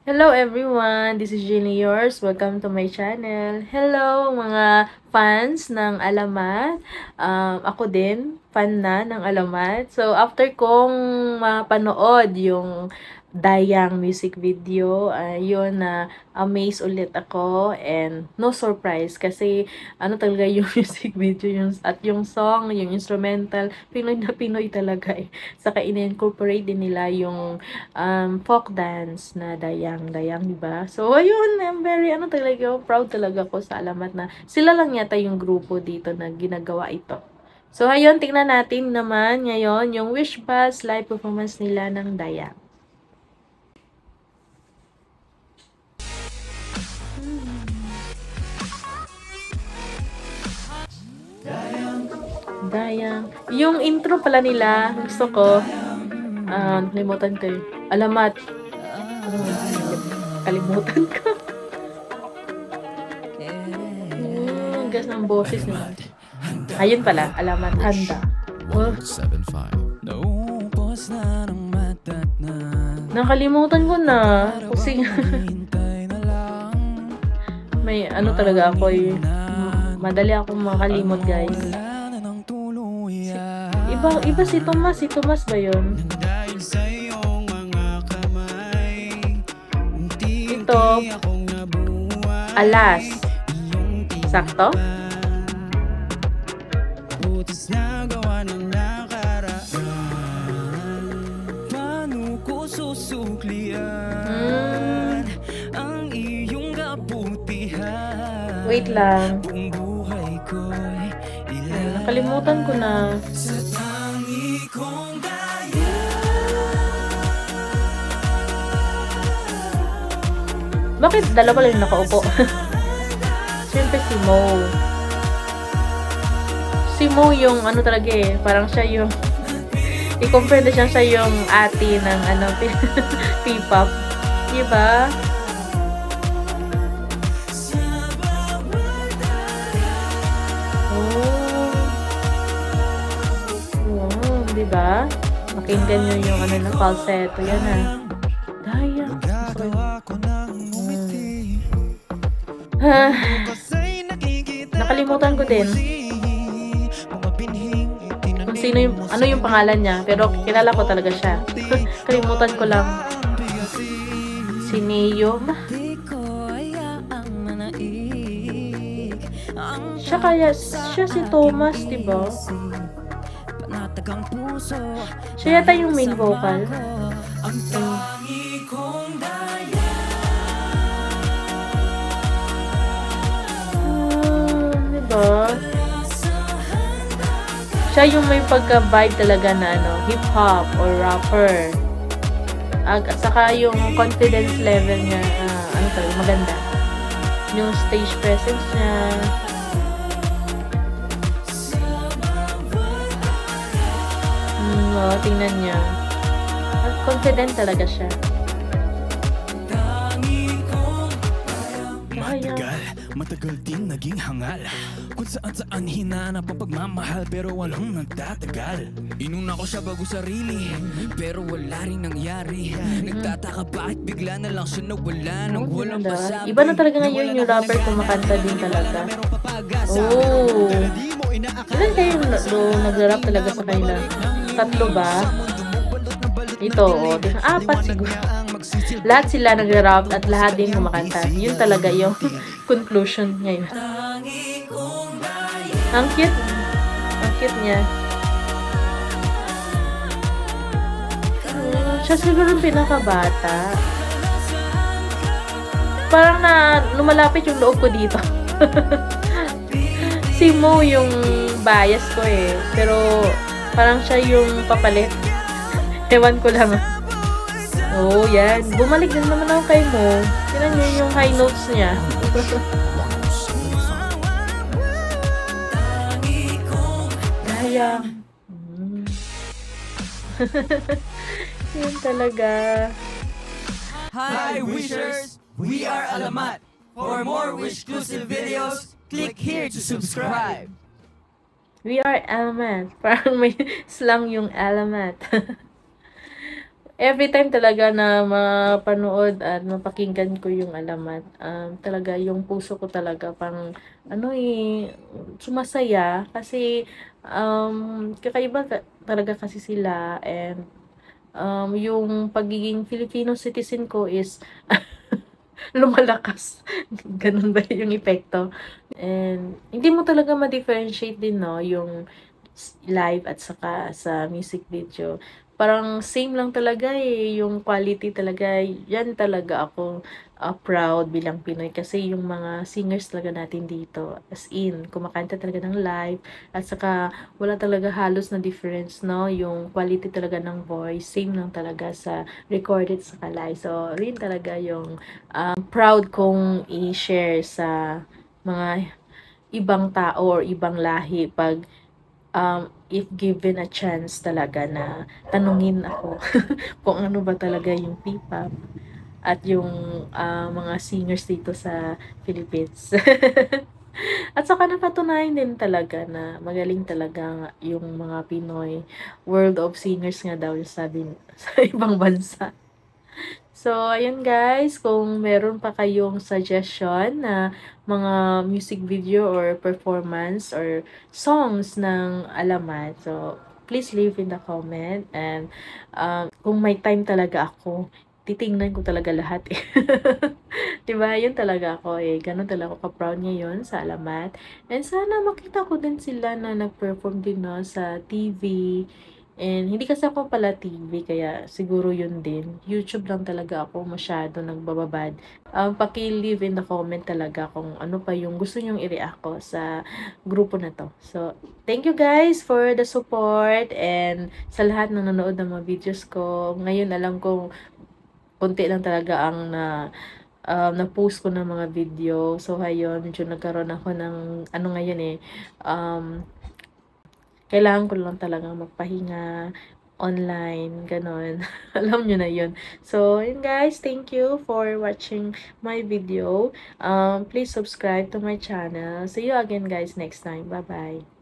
Hello everyone, this is Jenny yours. Welcome to my channel. Hello mga fans ng Alamat. Ako din, fan na ng Alamat. So after kong mapanood yung Dayang music video, yun na amaze ulit ako and no surprise kasi ano talaga yung music video yung, at yung song, yung instrumental, Pinoy na Pinoy talaga eh. Saka in-incorporate din nila yung folk dance na dayang, di ba? So, ayun, I'm very, talaga, proud talaga ako sa Alamat na sila lang yata yung grupo dito na ginagawa ito. So, ayun, tingnan natin naman ngayon yung Wish Bus live performance nila ng Dayang. Dayang. Yung intro pala nila, gusto ko, kalimutan ko eh. Alamat. Kalimutan ko. Gas ng boses nila. Ayun pala, Alamat. Handa. Oh. Nakalimutan ko na. Kasi may talaga ako eh. Madali akong makalimot, guys. Iba si Tomas. Si Tomas ba yun? Ito. Alas. Sakto? Wait lang. Nakalimutan ko na. Bakit dalawa lang nakaupo? Siyempre si Mo. Si Mo yung talaga eh. Parang siya yung i-compare na siya yung ate ng P-pop. Diba? Diba? Makinggan nyo yung ng falsetto. Yan ha. Dayang. Nakalimutan ko din kung sino yung, yung pangalan niya. Pero kilala ko talaga siya. Kalimutan ko lang. Si Neo. Siya si Thomas, diba? Siya yata yung main vocal. Diba? Siya yung may pagka-vibe talaga na hip-hop or rapper. At saka yung confidence level niya, talaga, maganda. Yung stage presence niya. Tingnan niya. Confident talaga siya. Matagal din naging hangal. Kung saan hinanap ang pagmamahal, pero walang nagtatagal. Inuna ko siya bago sarili, pero wala rin nangyari. Nagtataka bakit bigla na lang siya nawala nang walang pasabi. Iba na talaga ngayon yung rapper kumakanta din talaga. Oh! Ilan kayo nag-rap talaga sa kanila? 3 ba? Ito, apat siguro. Lahat sila nag-rap at lahat din kumakanta. Yun talaga yung conclusion ngayon. Ang cute. Ang cute niya. Siya siguro yung pinakabata. Parang lumalapit yung loob ko dito. Si Mo yung bias ko eh. Pero parang siya yung papalit. Ewan ko lang. Oh, yan. Bumalik din naman ako kay Mo. Tignan niyo yung high notes niya. Dayang. Yan talaga. Hi, Wishers! We are Alamat. For more Wish-exclusive videos, click here to subscribe. We are Alamat. Parang may slang yung Alamat. every time talaga na mapanood at mapakinggan ko yung Alamat, talaga yung puso ko talaga pang sumasaya kasi kakaiba talaga kasi sila, and yung pagiging Filipino citizen ko is lumalakas. Ganun ba yung epekto? And hindi mo talaga ma-differentiate din, no, yung live at saka sa music video. Parang same lang talaga eh, yung quality talaga. Yan talaga ako proud bilang Pinoy kasi yung mga singers talaga natin dito, as in, kumakanta talaga ng live at saka wala talaga halos na difference, no? Yung quality talaga ng voice, same lang talaga sa recorded sa live. So, rin talaga yung proud kong i-share sa mga ibang tao or ibang lahi pag if given a chance talaga na tanungin ako kung ano ba talaga yung P-pop at yung mga singers dito sa Philippines. At saka napatunayan din talaga na magaling talaga yung mga Pinoy. World of singers nga daw yung sabi sa ibang bansa. So, ayun guys, kung meron pa kayong suggestion na mga music video or performance or songs ng Alamat, so please leave in the comment. And kung may time talaga ako, titingnan ko talaga lahat eh. Diba? Yun talaga ako eh. Ganun talaga ako ka-proud ngayon sa Alamat. And sana makita ko din sila na nag-perform din, no, sa TV. And hindi kasi ako pala TV, kaya siguro yun din. YouTube lang talaga ako masyado nagbababad. Paki-leave in the comment talaga kung ano pa yung gusto nyong i-react ko sa grupo na to. So, thank you guys for the support and sa lahat ng nanonood ng mga videos ko. Ngayon alam ko konti lang talaga ang na-post ko ng mga video. So, ayun, medyo nagkaroon ako ng ngayon eh, kailangan ko lang talagang magpahinga online, ganon. Alam nyo na yun. So, yun guys, thank you for watching my video. Please subscribe to my channel. See you again guys next time. Bye-bye.